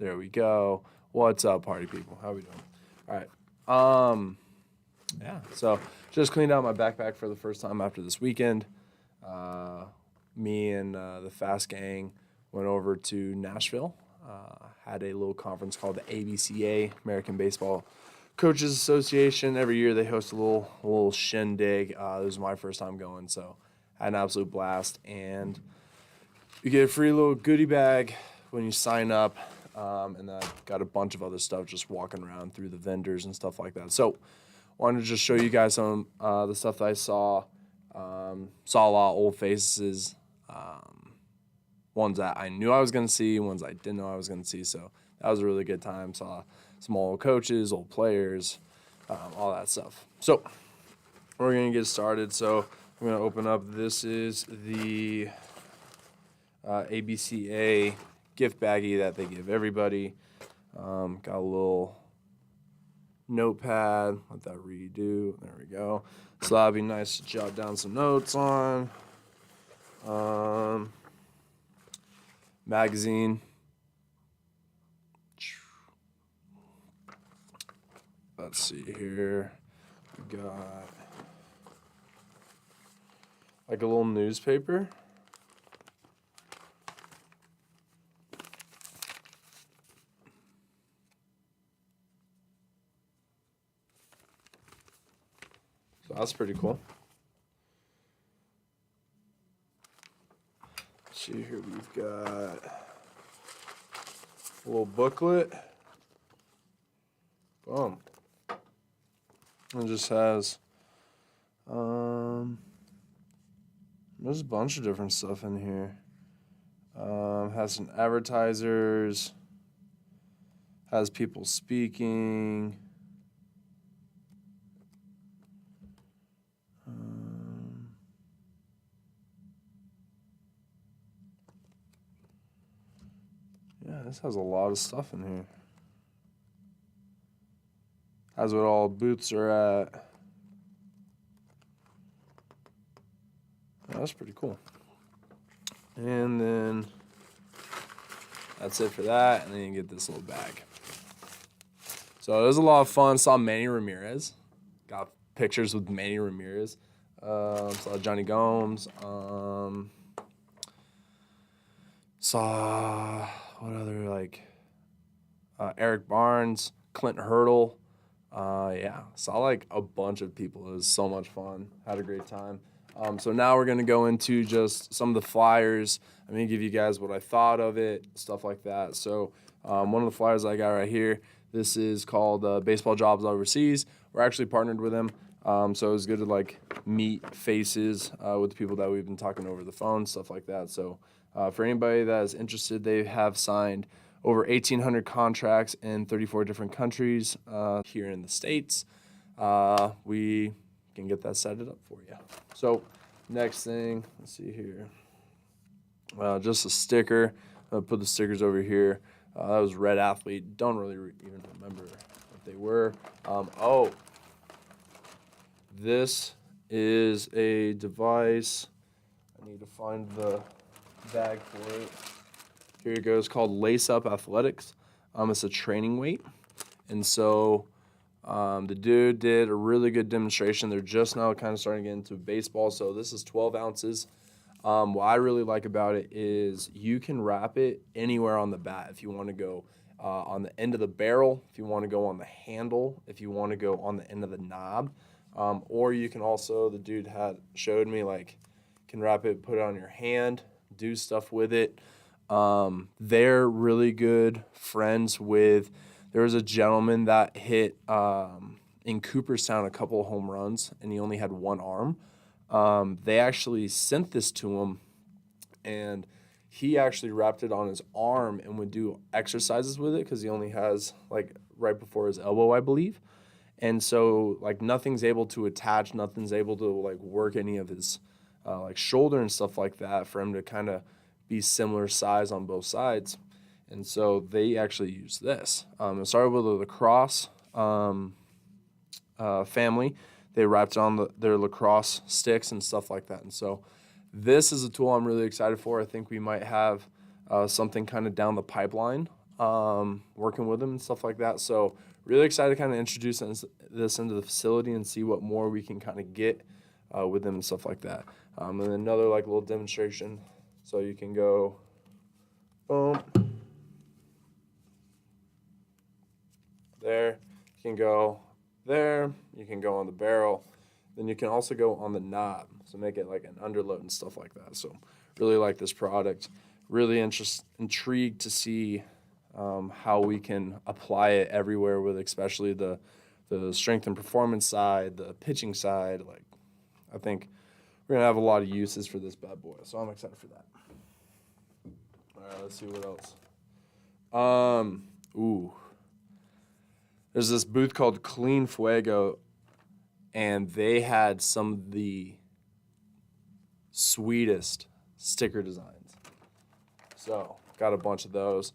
There we go. What's up, party people? How we doing? All right. Yeah. So just cleaned out my backpack for the first time after this weekend. Me and the Fast Gang went over to Nashville. Had a little conference called the ABCA, American Baseball Coaches Association. Every year they host a little shindig. This was my first time going, so had an absolute blast. And you get a free little goodie bag when you sign up, and I got a bunch of other stuff just walking around through the vendors and stuff like that. So wanted to just show you guys some the stuff that I saw. Saw a lot of old faces, ones that I knew I was going to see, ones I didn't know I was going to see. So that was a really good time. Saw some old coaches, old players, all that stuff. So we're going to get started. So I'm going to open up. This is the ABCA gift baggie that they give everybody. Got a little notepad. Let that redo. There we go. So that'd be nice to jot down some notes on. Magazine. Let's see here. We got like a little newspaper. So that's pretty cool. Let's see here, we've got a little booklet. Boom. It just has there's a bunch of different stuff in here. Has some advertisers, has people speaking. Yeah, this has a lot of stuff in here. Has what all booths are at. Yeah, that's pretty cool. And then that's it for that. And then you get this little bag. So it was a lot of fun. Saw Manny Ramirez. Got pictures with Manny Ramirez. Saw Johnny Gomes. Saw what other Eric Barnes, Clint Hurdle. Yeah, saw like a bunch of people. It was so much fun. Had a great time. So now we're gonna go into just some of the flyers. I'm gonna give you guys what I thought of it, stuff like that. So one of the flyers I got right here. This is called Baseball Jobs Overseas. We're actually partnered with them. So it was good to meet faces with the people that we've been talking over the phone, stuff like that. So for anybody that is interested, they have signed over 1,800 contracts in 34 different countries here in the States. We can get that set up for you. So next thing, let's see here. Just a sticker. I'll put the stickers over here. That was Red Athlete. Don't really even remember what they were. This is a device. I need to find the bag for it. Here it goes, called Lace Up Athletics. It's a training weight. And so the dude did a really good demonstration. They're just now kind of starting to get into baseball. So this is 12 ounces. What I really like about it is you can wrap it anywhere on the bat. If you want to go on the end of the barrel, if you want to go on the handle, if you want to go on the end of the knob, or you can also, the dude showed me can wrap it, put it on your hand, do stuff with it. They're really good friends with, there was a gentleman that hit in Cooperstown a couple of home runs, and he only had one arm. They actually sent this to him, and he actually wrapped it on his arm and would do exercises with it because he only has right before his elbow, I believe. And so nothing's able to attach, nothing's able to work any of his shoulder and stuff like that for him to kind of be similar size on both sides. And so they actually use this. It started with the lacrosse family. They wrapped it on their lacrosse sticks and stuff like that. And so this is a tool I'm really excited for. I think we might have something kind of down the pipeline working with him and stuff like that. So really excited to kind of introduce this into the facility and see what more we can kind of get with them and stuff like that. And then another like little demonstration. So you can go, boom, there. You can go there. You can go on the barrel. Then you can also go on the knob, so make it like an underload and stuff like that. So really like this product. Really intrigued to see how we can apply it everywhere with especially the strength and performance side, the pitching side. Like I think we're gonna have a lot of uses for this bad boy. So I'm excited for that. All right, let's see what else. There's this booth called Clean Fuego, and they had some of the sweetest sticker designs. So got a bunch of those.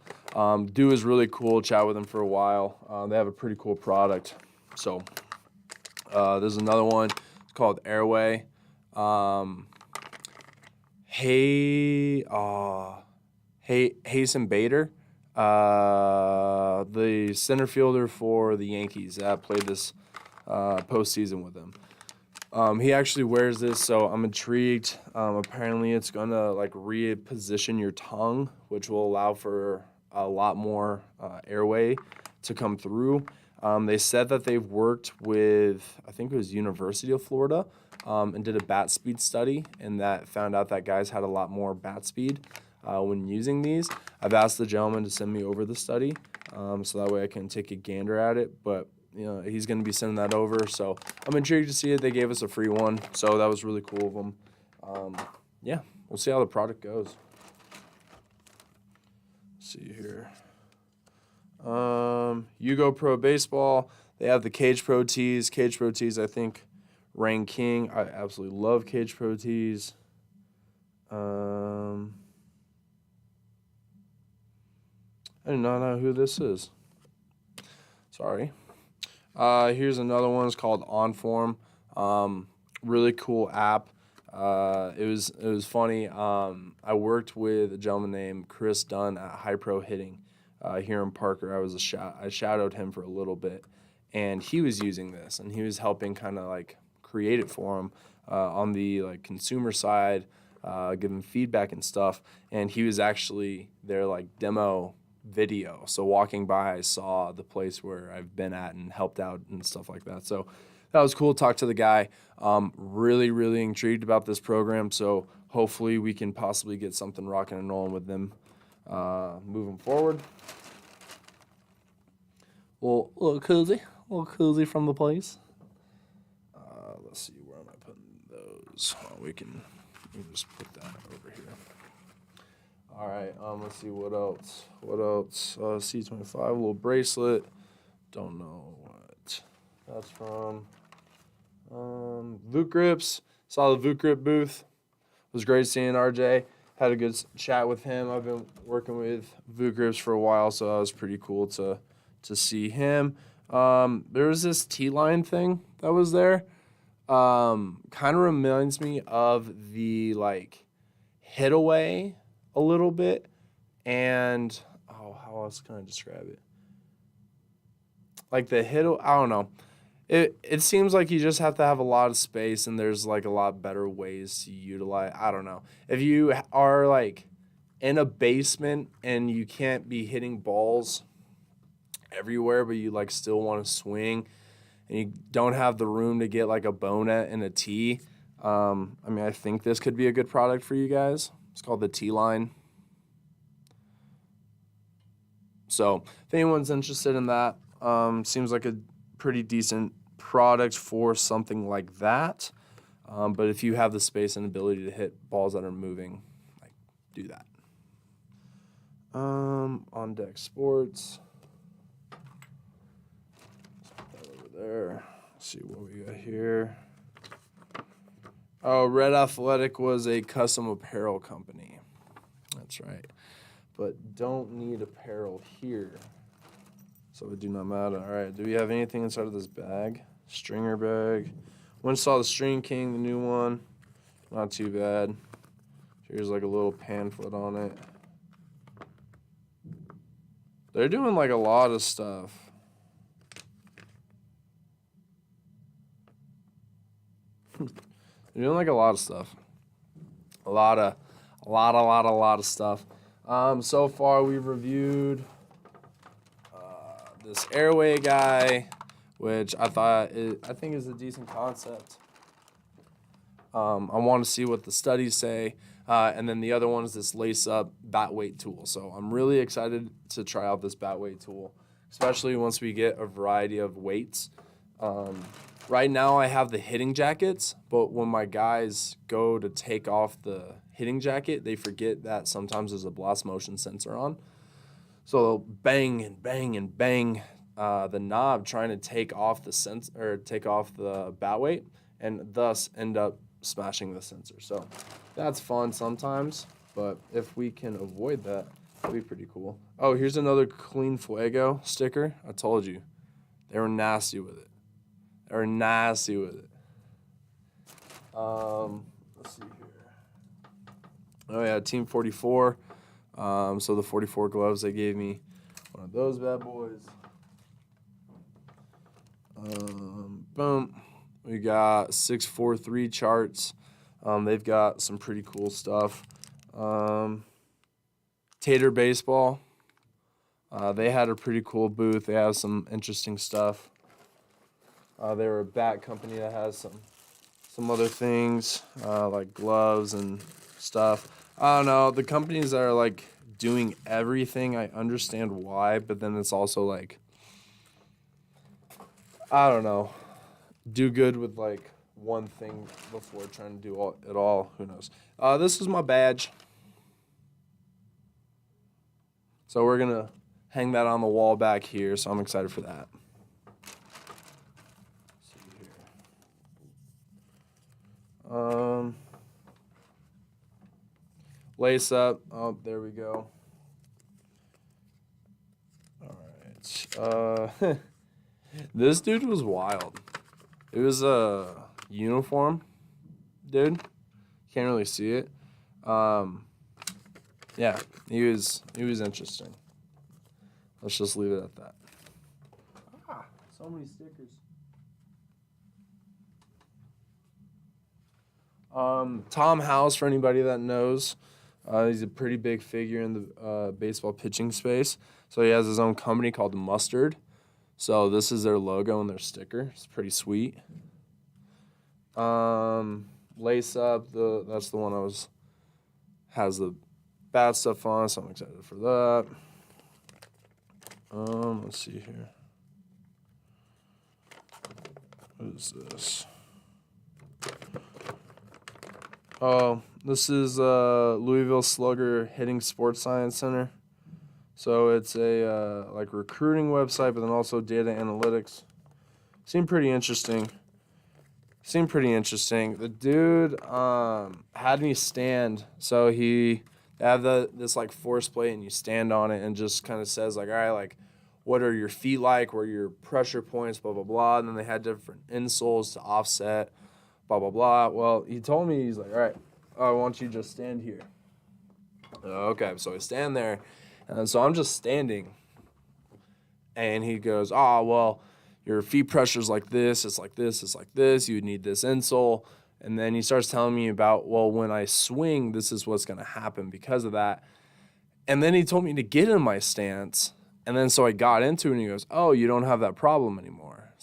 Dude is really cool. Chat with him for a while. They have a pretty cool product. So there's another one called Airway. Hazen Bader, the center fielder for the Yankees that played this postseason with them. He actually wears this, so I'm intrigued. Apparently, it's gonna like reposition your tongue, which will allow for a lot more airway to come through. They said that they've worked with, I think it was University of Florida, and did a bat speed study, and that found out that guys had a lot more bat speed when using these. I've asked the gentleman to send me over the study, so that way I can take a gander at it, but you know, he's going to be sending that over, so I'm intrigued to see it. They gave us a free one, so that was really cool of them. Yeah, we'll see how the product goes. Let's see here. Yugo Pro Baseball. They have the Cage Pro tees. Cage Pro tees, I think, reign king. I absolutely love Cage Pro tees. I do not know who this is. Sorry. Here's another one. It's called OnForm. Really cool app. It was funny. I worked with a gentleman named Chris Dunn at High Pro Hitting here in Parker. I shadowed him for a little bit, and he was using this, and he was helping kind of like create it for him on the like consumer side, giving feedback and stuff. And he was actually their like demo video. So walking by, I saw the place where I've been at and helped out and stuff like that. So that was cool. Talk to the guy. Really, really intrigued about this program. So hopefully we can possibly get something rocking and rolling with them moving forward. Well, a little cozy from the place. Let's see, where am I putting those? We can just put that over here. All right, let's see what else. C25, a little bracelet. Don't know what that's from. Voot Grips. Saw the Voot Grip booth. It was great seeing RJ. Had a good chat with him. I've been working with Voot Grips for a while, so that was pretty cool to see him. There was this T-line thing that was there. Kind of reminds me of the like Hitaway a little bit, and how else can I describe it? Like the I don't know. It seems like you just have to have a lot of space, and there's like a lot better ways to utilize. I don't know. If you are like in a basement and you can't be hitting balls everywhere, but you like still want to swing, and you don't have the room to get like a bonet and a tee. I think this could be a good product for you guys. It's called the T-Line. So if anyone's interested in that, seems like a pretty decent product for something like that. But if you have the space and ability to hit balls that are moving, like do that. On Deck Sports. Let's put that over there. Let's see what we got here. Oh, Red Athletic was a custom apparel company. That's right. But don't need apparel here. So it do not matter. All right, do we have anything inside of this bag? Stringer bag. Went saw the String King, the new one. Not too bad. Here's like a little pamphlet on it. They're doing like a lot of stuff. They're doing like a lot of stuff. A lot of stuff. So far we've reviewed this airway guy, which I think is a decent concept. I want to see what the studies say. And then the other one is this lace-up bat weight tool. So I'm really excited to try out this bat weight tool, especially once we get a variety of weights. Right now I have the hitting jackets, but when my guys go to take off the hitting jacket, they forget that sometimes there's a blast motion sensor on. So they'll bang and bang and bang the knob trying to take off the bat weight, and thus end up smashing the sensor. So that's fun sometimes, but if we can avoid that, that'd be pretty cool. Oh, here's another Clean Fuego sticker. I told you, they were nasty with it. Let's see here. Oh yeah, Team 44. So the 44 gloves, they gave me one of those bad boys. Boom. We got 643 charts. They've got some pretty cool stuff. Tater Baseball. They had a pretty cool booth. They have some interesting stuff. They were a bat company that has some other things, like gloves and stuff. I don't know. The companies that are like doing everything, I understand why, but then it's also like, I don't know, do good with like one thing before trying to do it all. Who knows? This is my badge. So we're gonna hang that on the wall back here. So I'm excited for that. Lace up. Oh, there we go. All right. This dude was wild. It was a uniform, dude. Can't really see it. Yeah, he was interesting. Let's just leave it at that. So many stickers. Tom House, for anybody that knows, he's a pretty big figure in the baseball pitching space. So he has his own company called Mustard. So this is their logo and their sticker. It's pretty sweet. Lace Up, that's the one has the bad stuff on, so I'm excited for that. Let's see here. What is this? Oh, this is Louisville Slugger Hitting Sports Science Center. So it's a like recruiting website, but then also data analytics. Seemed pretty interesting. The dude had me stand. So they have this like force plate, and you stand on it, and just kind of says like, all right, like, what are your feet like? Where are your pressure points? Blah blah blah. And then they had different insoles to offset. Blah blah blah. Well, he told me, he's like, all right, I want you to just stand here. Okay, so I stand there, and so I'm just standing, and he goes, oh, well, your feet pressure's like this, it's like this, it's like this, you would need this insole. And then he starts telling me about, well, when I swing, this is what's going to happen because of that. And then he told me to get in my stance, and then so I got into it, and he goes, oh, you don't have that problem anymore.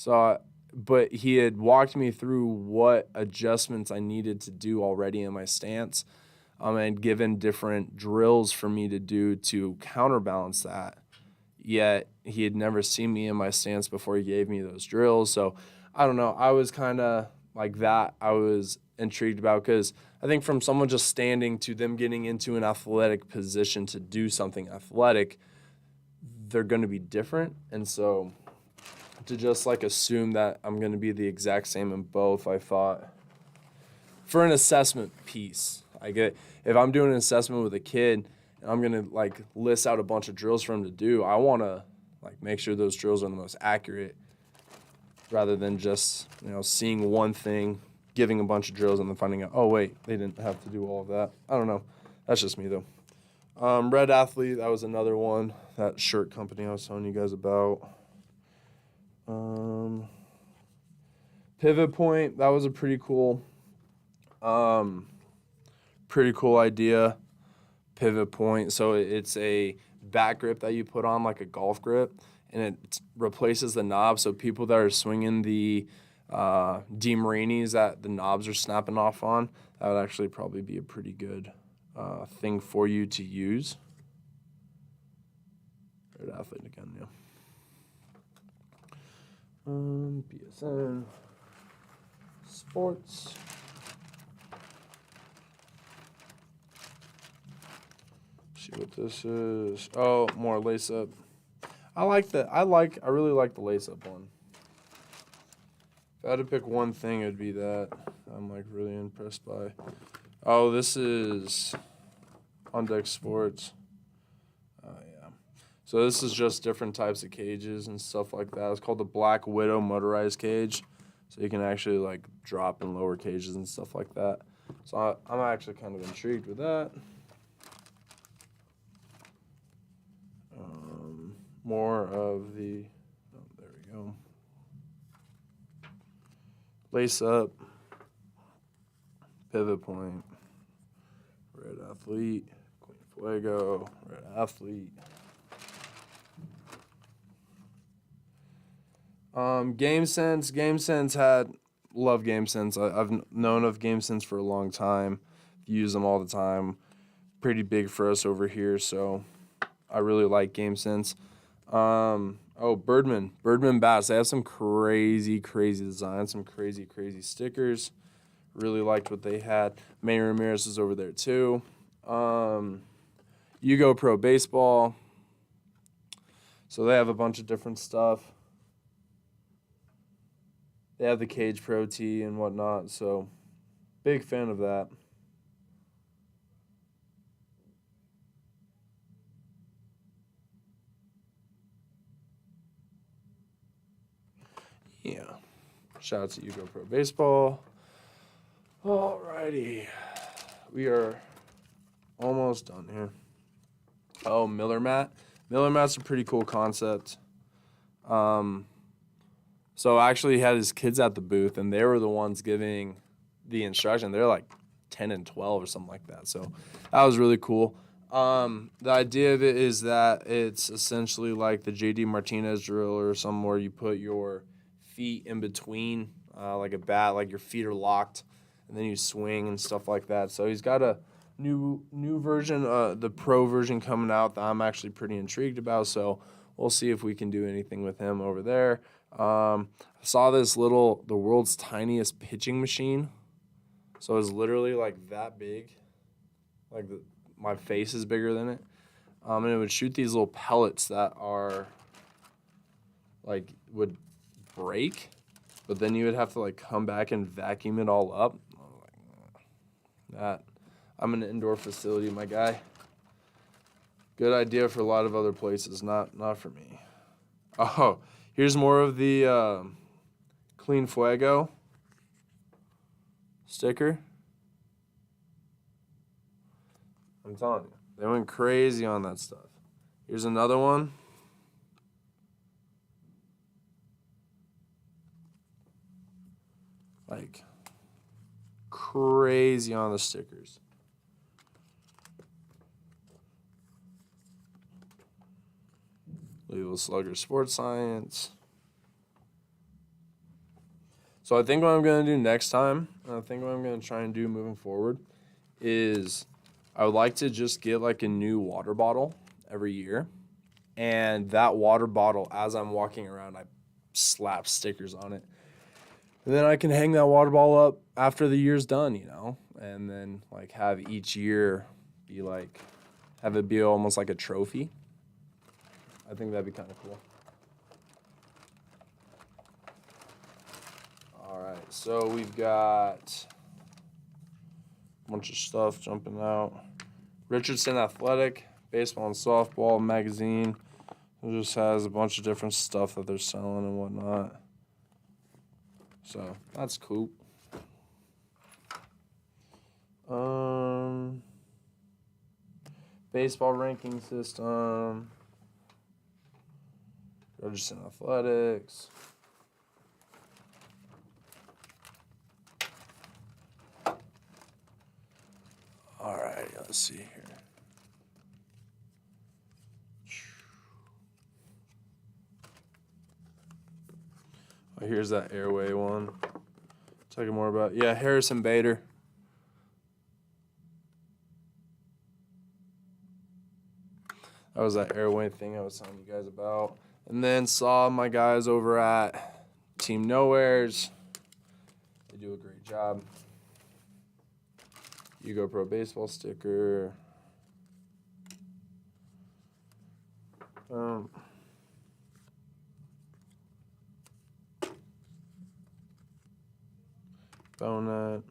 But he had walked me through what adjustments I needed to do already in my stance, and given different drills for me to do to counterbalance that. Yet he had never seen me in my stance before he gave me those drills. So I don't know. I was kind of like that. I was intrigued about, because I think from someone just standing to them getting into an athletic position to do something athletic, they're going to be different. And so to just like assume that I'm going to be the exact same in both, I thought, for an assessment piece, if I'm doing an assessment with a kid and I'm going to like list out a bunch of drills for him to do, I want to like make sure those drills are the most accurate, rather than just, seeing one thing, giving a bunch of drills, and then finding out, oh wait, they didn't have to do all of that. I don't know. That's just me though. Red Athlete, that was another one. That shirt company I was telling you guys about. Pivot Point, that was a pretty cool idea. Pivot Point, so it's a back grip that you put on like a golf grip, and it replaces the knob. So people that are swinging the DeMarinis that the knobs are snapping off on, that would actually probably be a pretty good thing for you to use. Red Athlete again, yeah. BSN Sports. See what this is. Oh, more lace up. I really like the lace up one. If I had to pick one thing, it'd be that. I'm like really impressed by. Oh, this is On Deck Sports. Yeah. So this is just different types of cages and stuff like that. It's called the Black Widow motorized cage. So you can actually like drop and lower cages and stuff like that. So I'm actually kind of intrigued with that. More of the, oh, there we go. Lace Up, Pivot Point, Red Athlete, Queen Fuego, Red Athlete. Game Sense. Love Game Sense. I've known of Game Sense for a long time. Use them all the time. Pretty big for us over here, so I really like Game Sense. Birdman Bass. They have some crazy designs, some crazy stickers. Really liked what they had. Manny Ramirez is over there too. Yugo Pro Baseball. So they have a bunch of different stuff. They have the Cage Pro Tee and whatnot, so big fan of that. Yeah. Shout out to Yugo Pro Baseball. Alrighty. We are almost done here. Oh, Miller Mat. Miller Mat's a pretty cool concept. So I actually had his kids at the booth, and they were the ones giving the instruction. They're like 10 and 12 or something like that. So that was really cool. The idea of it is that it's essentially like the J.D. Martinez drill or something where you put your feet in between like a bat, like your feet are locked, and then you swing and stuff like that. So he's got a new version, the pro version coming out that I'm actually pretty intrigued about. So we'll see if we can do anything with him over there. I saw the world's tiniest pitching machine. So it's literally like that big, like my face is bigger than it. And it would shoot these little pellets that are like would break, but then you would have to like come back and vacuum it all up. I'm in an indoor facility, my guy. Good idea for a lot of other places, not for me. Oh, here's more of the Clean Fuego sticker. I'm telling you, they went crazy on that stuff. Here's another one. Like, crazy on the stickers. Louisville Slugger Sports Science. So I think what I'm going to do next time, and I think what I'm going to try and do moving forward, is I would like to just get like a new water bottle every year. And that water bottle, as I'm walking around, I slap stickers on it. And then I can hang that water bottle up after the year's done, you know? And then like have each year be like, have it be almost like a trophy. I think that'd be kind of cool. All right, so we've got a bunch of stuff jumping out. Richardson Athletic, baseball and softball magazine. It just has a bunch of different stuff that they're selling and whatnot. So that's cool. baseball ranking system. Register in athletics. All right, let's see here. Oh, here's that airway one. Talking more about, yeah, Harrison Bader. That was that airway thing I was telling you guys about. And then saw my guys over at Team Nowheres. They do a great job. Yugo Pro baseball sticker. Donut.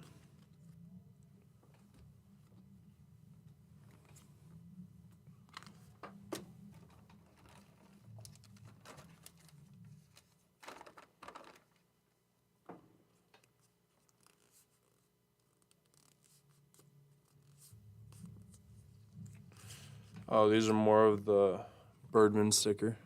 Oh, these are more of the Birdman sticker.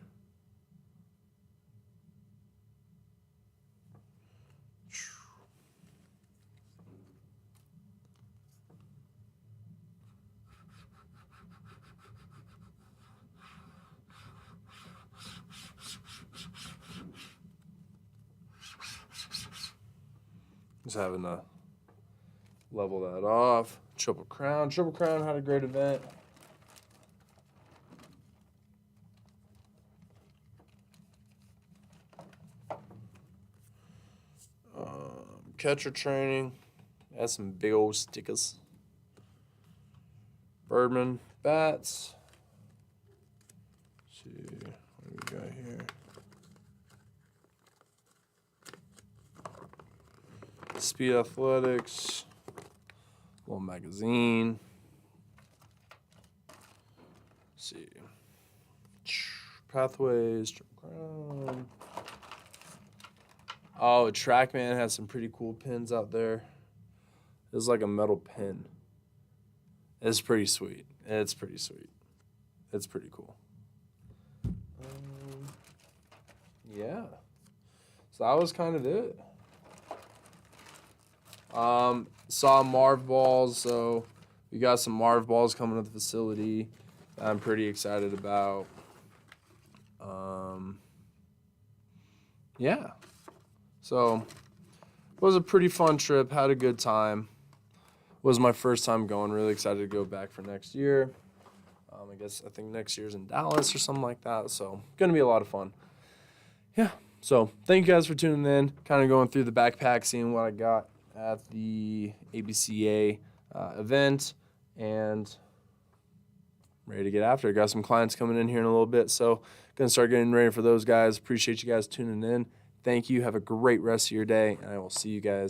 Just having to level that off. Triple Crown. Triple Crown had a great event. Catcher training. Has some big old stickers. Birdman bats. Let's see what do we got here. Speed Athletics. Little magazine. Let's see. Pathways. Triple Crown. Oh, TrackMan has some pretty cool pins out there. It's like a metal pin. It's pretty sweet. It's pretty sweet. It's pretty cool. Yeah. So that was kind of it. Saw Marv balls, so we got some Marv balls coming to the facility that I'm pretty excited about. Yeah. So it was a pretty fun trip. Had a good time. Was my first time going. Really excited to go back for next year. I think next year's in Dallas or something like that. So gonna be a lot of fun. Yeah. So thank you guys for tuning in. Kind of going through the backpack, seeing what I got at the ABCA event, and ready to get after it. Got some clients coming in here in a little bit, so gonna start getting ready for those guys. Appreciate you guys tuning in. Thank you. Have a great rest of your day, and I will see you guys